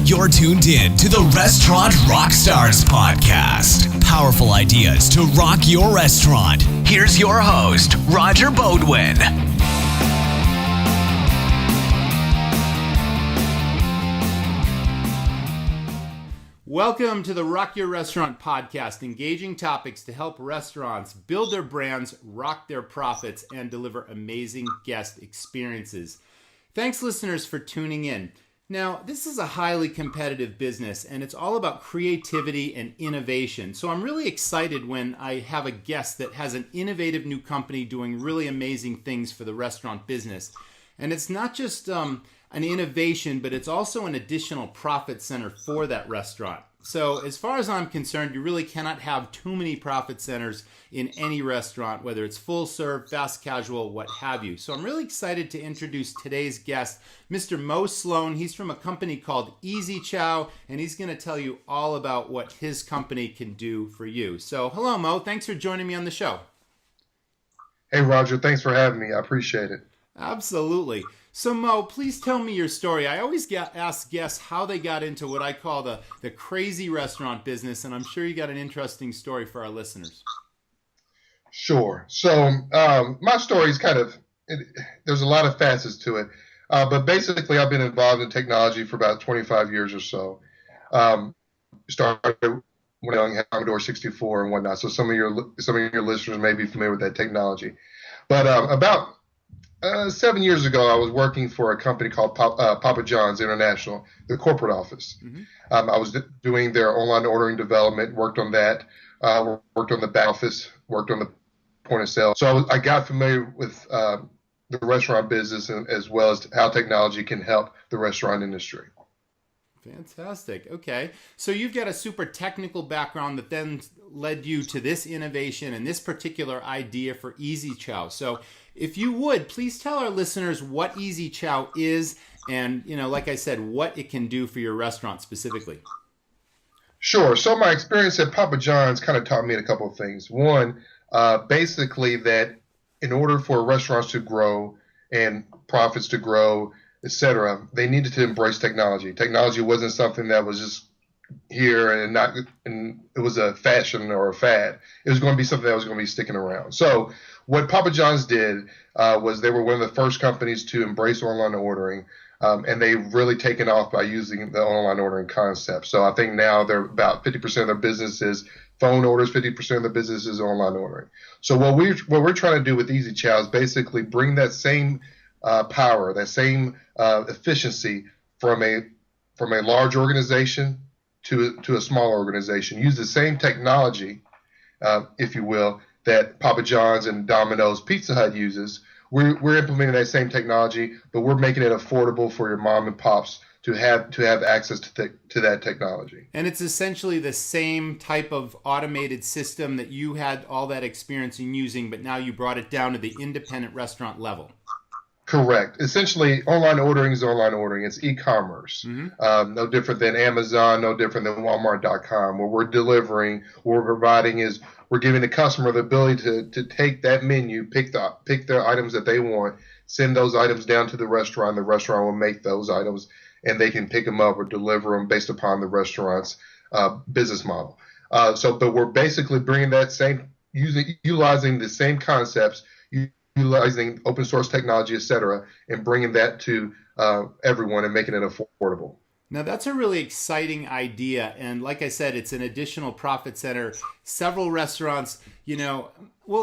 You're tuned in to the Restaurant Rockstars podcast. Powerful ideas to rock your restaurant. Here's your host, Roger Bodwin. Welcome to the Rock Your Restaurant podcast, engaging topics to help restaurants build their brands, rock their profits, and deliver amazing guest experiences. Thanks, listeners, for tuning in. Now, this is a highly competitive business, and it's all about creativity and innovation. So I'm really excited when I have a guest that has an innovative new company doing really amazing things for the restaurant business. And it's not just an innovation, but it's also an additional profit center for that restaurant. So as far as I'm concerned, you really cannot have too many profit centers in any restaurant, whether it's full serve, fast casual, what have you. So I'm really excited to introduce today's guest, Mr. Mo Sloane. He's from a company called EZ-CHOW, and he's going to tell you all about what his company can do for you. So hello, Mo. Thanks for joining me on the show. Hey, Roger. Thanks for having me. I appreciate it. Absolutely. So Mo, please tell me your story. I always ask guests how they got into what I call the crazy restaurant business, and I'm sure you got an interesting story for our listeners. Sure. So my story is there's a lot of facets to it, but basically I've been involved in technology for about 25 years or so. Started when I was young, had Commodore 64 and whatnot. So some of your listeners may be familiar with that technology. But about 7 years ago, I was working for a company called Papa John's International, the corporate office. Mm-hmm. I was doing their online ordering development, worked on that, worked on the back office, worked on the point of sale. So I got familiar with the restaurant business as well as how technology can help the restaurant industry. Fantastic. Okay. So you've got a super technical background that then led you to this innovation and this particular idea for EZ-CHOW. So if you would, please tell our listeners what EZ-CHOW is and, like I said, what it can do for your restaurant specifically. Sure. So my experience at Papa John's kind of taught me a couple of things. One, basically that in order for restaurants to grow and profits to grow, etc., they needed to embrace technology. Technology wasn't something that was just here and it was a fashion or a fad. It was going to be something that was going to be sticking around. So what Papa John's did was they were one of the first companies to embrace online ordering, and they've really taken off by using the online ordering concept. So I think now they're about 50% of their business is phone orders, 50% of the business is online ordering. So what we're trying to do with EZ-CHOW is basically bring that same power, that same efficiency from a large organization to a small organization. Use the same technology, if you will, that Papa John's and Domino's, Pizza Hut uses. We're implementing that same technology, but we're making it affordable for your mom and pops to have access to that technology. And it's essentially the same type of automated system that you had all that experience in using, but now you brought it down to the independent restaurant level. Correct. Essentially, online ordering is online ordering. It's e-commerce. Mm-hmm. No different than Amazon, no different than Walmart.com. What we're delivering, what we're providing is we're giving the customer the ability to take that menu, pick the items that they want, send those items down to the restaurant. The restaurant will make those items, and they can pick them up or deliver them based upon the restaurant's business model. But we're basically bringing that same, utilizing the same concepts, utilizing open source technology, et cetera, and bringing that to everyone and making it affordable. Now, that's a really exciting idea. And like I said, it's an additional profit center. Several restaurants,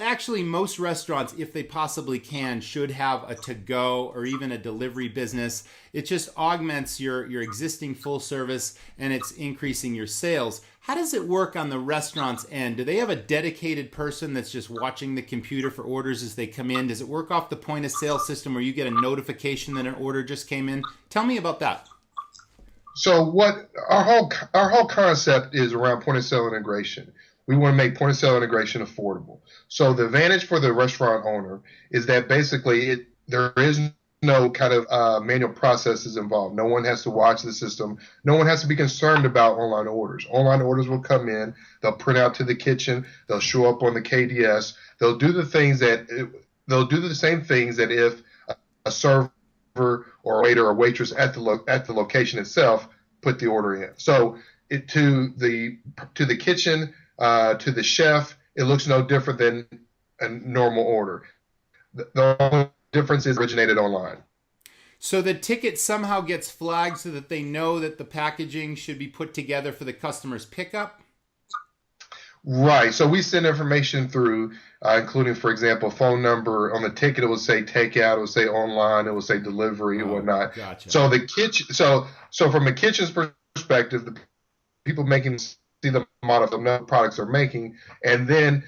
actually most restaurants, if they possibly can, should have a to-go or even a delivery business. It just augments your existing full service and it's increasing your sales. How does it work on the restaurant's end? Do they have a dedicated person that's just watching the computer for orders as they come in? Does it work off the point of sale system where you get a notification that an order just came in? Tell me about that. So what our whole concept is around point of sale integration. We want to make point of sale integration affordable. So the advantage for the restaurant owner is that basically there is no kind of manual processes involved. No one has to watch the system. No one has to be concerned about online orders. Online orders will come in. They'll print out to the kitchen. They'll show up on the KDS. They'll do the same things that if a server or waiter or waitress at the location itself put the order in. So to the kitchen, to the chef, it looks no different than a normal order. The only difference is originated online. So the ticket somehow gets flagged so that they know that the packaging should be put together for the customer's pickup? Right. So we send information through, including, for example, phone number. On the ticket, it will say takeout. It will say online. It will say delivery and whatnot. Gotcha. So the kitchen. So from a kitchen's perspective, the people making see the model of the products they're making, and then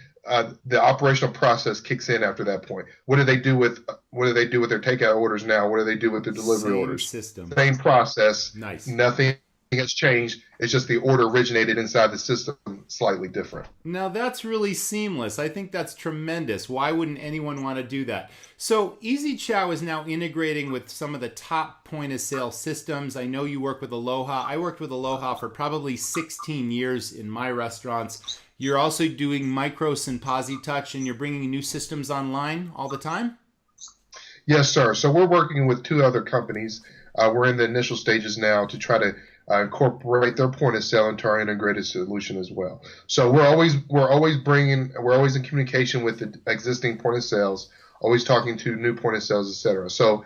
the operational process kicks in after that point. What do they do with their takeout orders now? What do they do with their delivery orders? System. Same process. Nice. Nothing has changed. It's just the order originated inside the system slightly different. Now that's really seamless. I think that's tremendous. Why wouldn't anyone want to do that? So EZ-CHOW is now integrating with some of the top point of sale systems. I know you work with Aloha. I worked with Aloha for probably 16 years in my restaurants. You're also doing Micros and PosiTouch, and you're bringing new systems online all the time? Yes, sir. So we're working with 2 other companies. We're in the initial stages now to try to incorporate their point of sale into our integrated solution as well. So we're always in communication with the existing point of sales, always talking to new point of sales, et cetera. So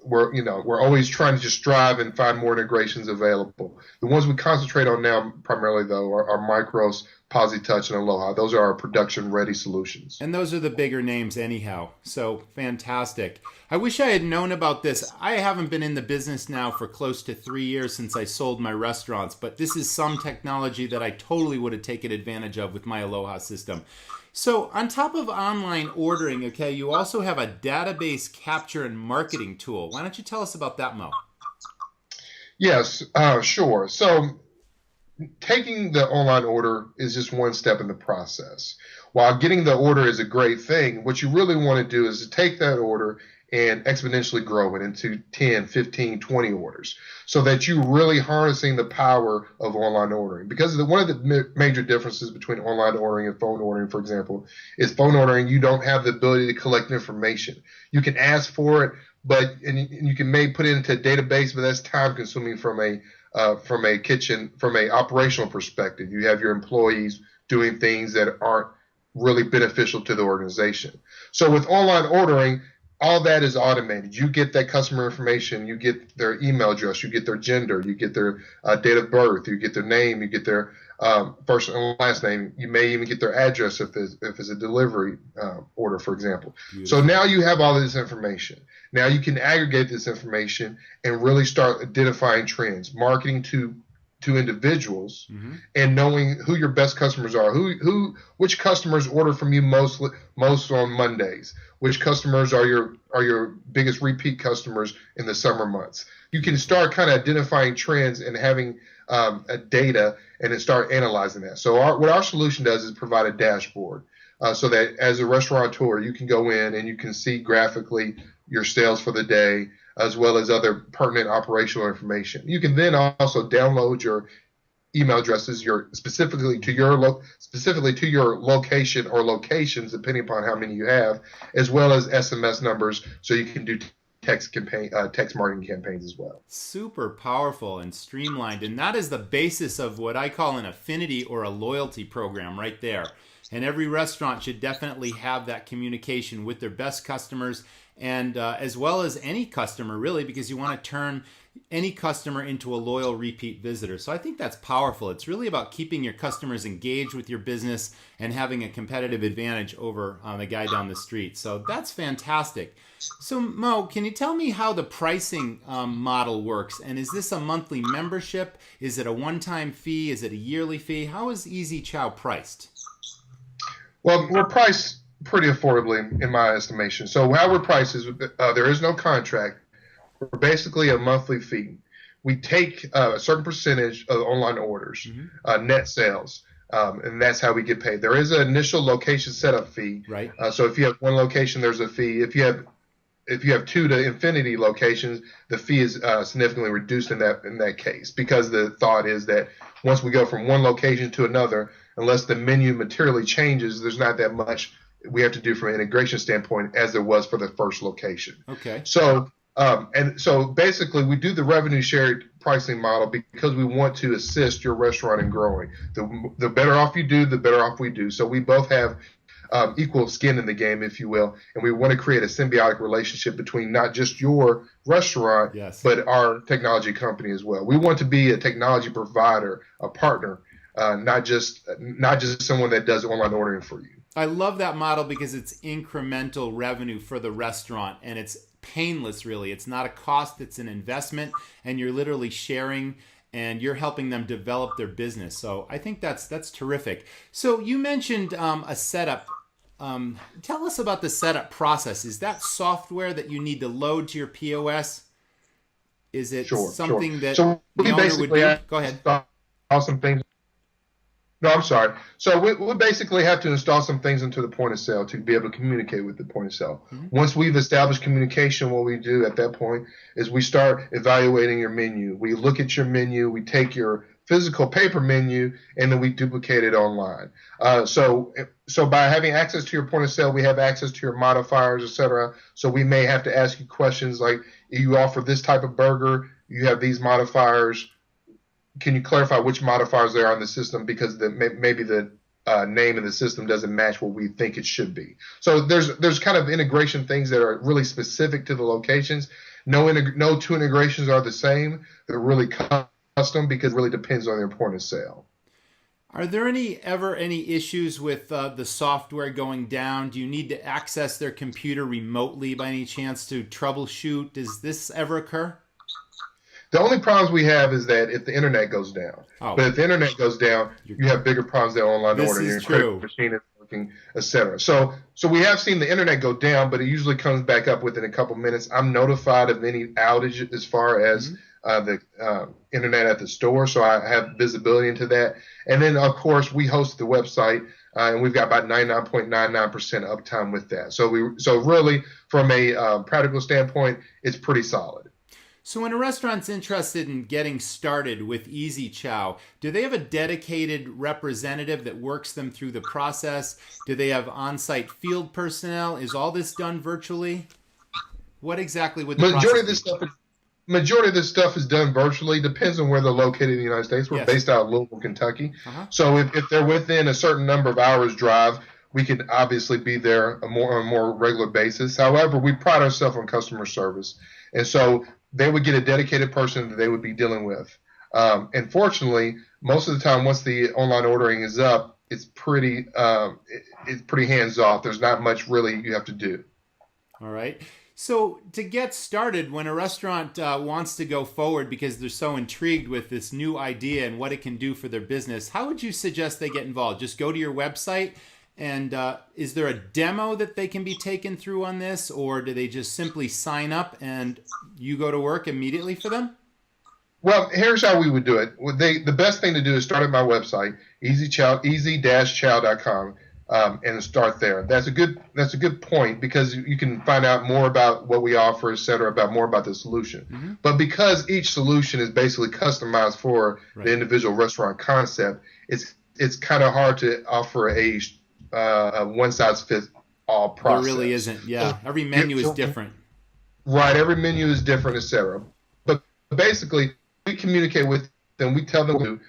we're always trying to just strive and find more integrations available. The ones we concentrate on now primarily, though, are Micros, PosiTouch, and Aloha. Those are our production-ready solutions. And those are the bigger names anyhow. So fantastic. I wish I had known about this. I haven't been in the business now for close to 3 years since I sold my restaurants, but this is some technology that I totally would have taken advantage of with my Aloha system. So on top of online ordering, okay, you also have a database capture and marketing tool. Why don't you tell us about that, Mo? Yes, sure. So taking the online order is just one step in the process. While getting the order is a great thing, what you really want to do is to take that order and exponentially grow it into 10, 15, 20 orders so that you're really harnessing the power of online ordering. Because one of the major differences between online ordering and phone ordering, for example, is phone ordering, you don't have the ability to collect information. You can ask for it, and you can maybe put it into a database, but that's time consuming from a operational perspective. You have your employees doing things that aren't really beneficial to the organization. So with online ordering, all that is automated. You get that customer information, you get their email address, you get their gender, you get their date of birth, you get their name, you get their first and last name. You may even get their address if it's a delivery order, for example. Beautiful. So now you have all this information. Now you can aggregate this information and really start identifying trends, marketing to individuals, and knowing who your best customers are, which customers order from you most on Mondays, which customers are your biggest repeat customers in the summer months. You can start kind of identifying trends and having a data and then start analyzing that. So what our solution does is provide a dashboard so that as a restaurateur, you can go in and you can see graphically your sales for the day, as well as other pertinent operational information. You can then also download your email addresses, specifically to your location or locations, depending upon how many you have, as well as SMS numbers, so you can do text marketing campaigns as well. Super powerful and streamlined, and that is the basis of what I call an affinity or a loyalty program right there. And every restaurant should definitely have that communication with their best customers, and as well as any customer, really, because you want to turn any customer into a loyal repeat visitor. So I think that's powerful. It's really about keeping your customers engaged with your business and having a competitive advantage over the guy down the street. So that's fantastic. So Mo, can you tell me how the pricing model works? And is this a monthly membership? Is it a one-time fee? Is it a yearly fee? How is EZ-CHOW priced? Well, we're priced pretty affordably in my estimation. So how we're priced is there is no contract. We're basically a monthly fee. We take a certain percentage of online orders, net sales, and that's how we get paid. There is an initial location setup fee. Right. So if you have one location, there's a fee. If you have 2 to infinity locations, the fee is significantly reduced in that case, because the thought is that once we go from one location to another, unless the menu materially changes, there's not that much we have to do from an integration standpoint as there was for the first location. Okay. So basically we do the revenue share pricing model because we want to assist your restaurant in growing. The better off you do, the better off we do. So we both have equal skin in the game, if you will, and we want to create a symbiotic relationship between not just your restaurant, but our technology company as well. We want to be a technology provider, a partner, not just someone that does online ordering for you. I love that model because it's incremental revenue for the restaurant, and it's painless, really. It's not a cost, it's an investment, and you're literally sharing and you're helping them develop their business. So I think that's terrific. So you mentioned a setup. Tell us about the setup process. Is that software that you need to load to your POS? Is it something that the owner would do? Go ahead. Awesome things. No, I'm sorry. So we basically have to install some things into the point of sale to be able to communicate with the point of sale. Mm-hmm. Once we've established communication, what we do at that point is we start evaluating your menu. We look at your menu. We take your physical paper menu, and then we duplicate it online. So by having access to your point of sale, we have access to your modifiers, et cetera. So we may have to ask you questions like, you offer this type of burger, you have these modifiers. Can you clarify which modifiers there are in the system, because maybe the name in the system doesn't match what we think it should be. So there's kind of integration things that are really specific to the locations. No two integrations are the same. They're really custom because it really depends on their point of sale. Are there ever any issues with the software going down? Do you need to access their computer remotely by any chance to troubleshoot? Does this ever occur? The only problems we have is that if the internet goes down. But if the internet goes down, you have bigger problems than online ordering. This is true. Your machine is working, et cetera. So we have seen the internet go down, but it usually comes back up within a couple minutes. I'm notified of any outage as far as the internet at the store, so I have visibility into that. And then, of course, we host the website, and we've got about 99.99% uptime with that. So really, from a practical standpoint, it's pretty solid. So when a restaurant's interested in getting started with EZ-CHOW, do they have a dedicated representative that works them through the process? Do they have on-site field personnel? Is all this done virtually? What exactly would the majority of this stuff is done virtually. Depends on where they're located in the United States. We're based out of Louisville, Kentucky. So if they're within a certain number of hours drive, we can obviously be there on a more regular basis. However, we pride ourselves on customer service. And so they would get a dedicated person that they would be dealing with. And fortunately, most of the time, once the online ordering is up, it's pretty hands off. There's not much really you have to do. All right. So to get started, when a restaurant wants to go forward because they're so intrigued with this new idea and what it can do for their business, how would you suggest they get involved? Just go to your website? And is there a demo that they can be taken through on this, or do they just simply sign up and you go to work immediately for them? Well, here's how we would do it. The best thing to do is start at my website, EZ-CHOW.com, and start there. That's a good point, because you can find out more about what we offer, et cetera, more about the solution. Mm-hmm. But because each solution is basically customized for the individual restaurant concept, it's kind of hard to offer a one-size-fits-all process. There really isn't. Yeah, every menu is different. Right, every menu is different, etc. But basically, we communicate with them. We tell them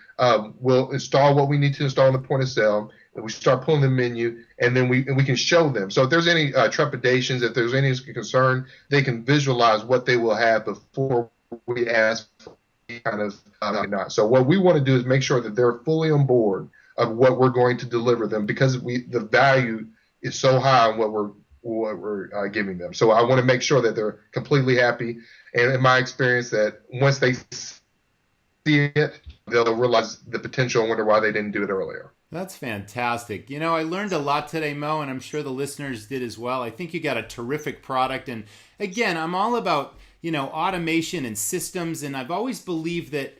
we'll install what we need to install on the point of sale, and we start pulling the menu, and then we can show them. So if there's any trepidations, if there's any concern, they can visualize what they will have before we ask for kind of not. So what we want to do is make sure that they're fully on board of what we're going to deliver them, because the value is so high on what we're giving them. So I want to make sure that they're completely happy. And in my experience, that once they see it, they'll realize the potential and wonder why they didn't do it earlier. That's fantastic. I learned a lot today, Mo, and I'm sure the listeners did as well. I think you got a terrific product. And again, I'm all about, automation and systems. And I've always believed that,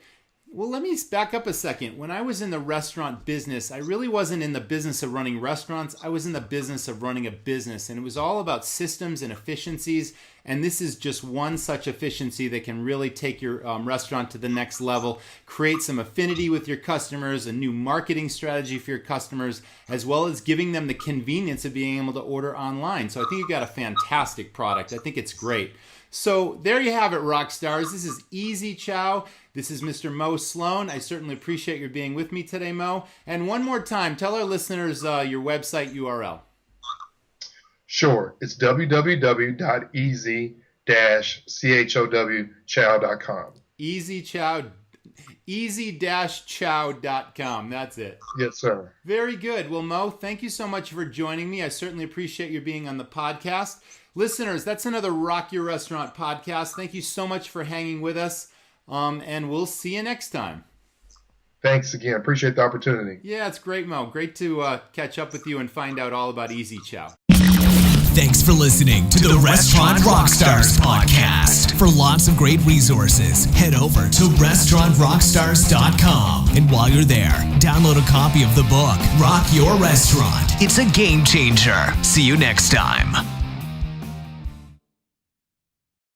well, let me back up a second. When I was in the restaurant business, I really wasn't in the business of running restaurants. I was in the business of running a business, and it was all about systems and efficiencies. And this is just one such efficiency that can really take your restaurant to the next level, create some affinity with your customers, a new marketing strategy for your customers, as well as giving them the convenience of being able to order online. So I think you've got a fantastic product. I think it's great. So there you have it, rock stars. This is EZ-CHOW. This is Mr. Mo Sloane. I certainly appreciate your being with me today, Mo. And one more time, tell our listeners your website URL. Sure. It's www.ez-chowchow.com. EZ-CHOW.com. That's it. Yes, sir. Very good. Well, Mo, thank you so much for joining me. I certainly appreciate you being on the podcast. Listeners, that's another Rock Your Restaurant podcast. Thank you so much for hanging with us, and we'll see you next time. Thanks again. Appreciate the opportunity. Yeah, it's great, Mo. Great to catch up with you and find out all about EZ-CHOW. Thanks for listening to the Restaurant Rockstars podcast. For lots of great resources, head over to restaurantrockstars.com. And while you're there, download a copy of the book, Rock Your Restaurant. It's a game changer. See you next time.